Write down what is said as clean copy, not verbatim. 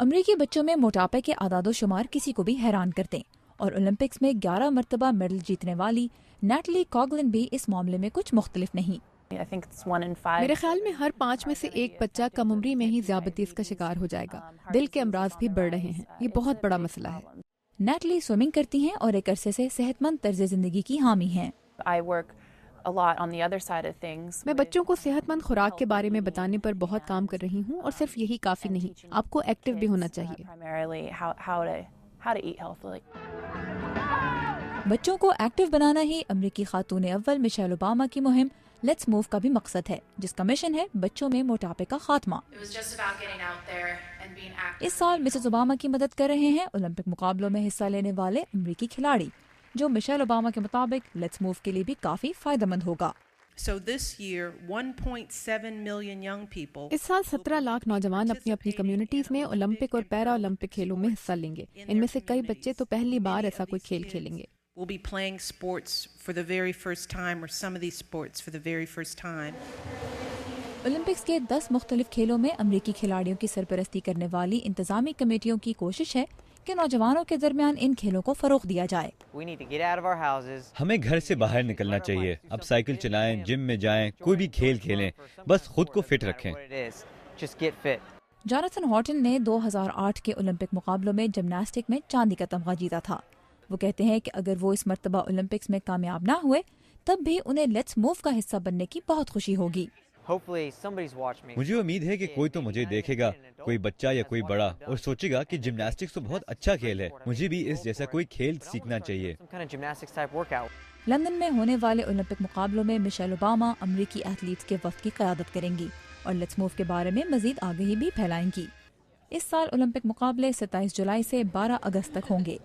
امریکی بچوں میں موٹاپے کے اعداد و شمار کسی کو بھی حیران کرتے ہیں اور اولمپکس میں 11 مرتبہ میڈل جیتنے والی نیٹلی کاگلن بھی اس معاملے میں کچھ مختلف نہیں۔ میرے خیال میں ہر 5 میں سے ایک بچہ کم عمری میں ہی ذیابیطس کا شکار ہو جائے گا۔ دل کے امراض بھی بڑھ رہے ہیں، یہ بہت بڑا مسئلہ ہے۔ نیٹلی سوئمنگ کرتی ہیں اور ایک عرصے سے صحت مند طرز زندگی کی حامی ہیں۔ میں بچوں کو صحت مند خوراک کے بارے میں بتانے پر بہت کام کر رہی ہوں، اور صرف یہی کافی نہیں، آپ کو ایکٹیو بھی ہونا چاہیے۔ بچوں کو ایکٹیو بنانا ہی امریکی خاتون اول مشیل اوباما کی مہم لیٹس موو کا بھی مقصد ہے، جس کا مشن ہے بچوں میں موٹاپے کا خاتمہ۔ اس سال مسز اوباما کی مدد کر رہے ہیں اولمپک مقابلوں میں حصہ لینے والے امریکی کھلاڑی، جو مشیل اوباما کے مطابق لیٹس موو کے لیے بھی کافی فائدہ مند ہوگا۔ اس سال 17 لاکھ نوجوان اپنی اپنی کمیونٹیز میں اولمپک اور پیرا اولمپک کھیلوں میں حصہ لیں گے۔ ان میں سے کئی بچے تو پہلی بار ایسا کوئی کھیل کھیلیں گے۔ will be playing sports for the very first time, or some of these sports for the very first time. Olympics کے 10 مختلف کھیلوں میں امریکی کھلاڑیوں کی سرپرستی کرنے والی انتظامی کمیٹیوں کی کوشش ہے کہ نوجوانوں کے درمیان ان کھیلوں کو فروغ دیا جائے۔ ہمیں گھر سے باہر نکلنا چاہیے، اب سائیکل چلائیں، جم میں جائیں، کوئی بھی کھیل کھیلیں، بس خود کو فٹ رکھیں۔ جاناتhan ہارٹن نے 2008 کے اولمپک مقابلوں میں جمناسٹک میں چاندی کا تمغہ جیتا تھا۔ وہ کہتے ہیں کہ اگر وہ اس مرتبہ اولمپکس میں کامیاب نہ ہوئے تب بھی انہیں لیٹس موو کا حصہ بننے کی بہت خوشی ہوگی۔ مجھے امید ہے کہ کوئی تو مجھے دیکھے گا، کوئی بچہ یا کوئی بڑا، اور سوچے گا کہ جمناسٹکس تو بہت اچھا کھیل ہے، مجھے بھی اس جیسا کوئی کھیل سیکھنا چاہیے۔ لندن میں ہونے والے اولمپک مقابلوں میں مشیل اوباما امریکی ایتھلیٹس کے وفد کی قیادت کریں گی اور لیٹس موو کے بارے میں مزید آگہی بھی پھیلائیں گی۔ اس سال اولمپک مقابلے 27 جولائی سے 12 اگست تک ہوں گے۔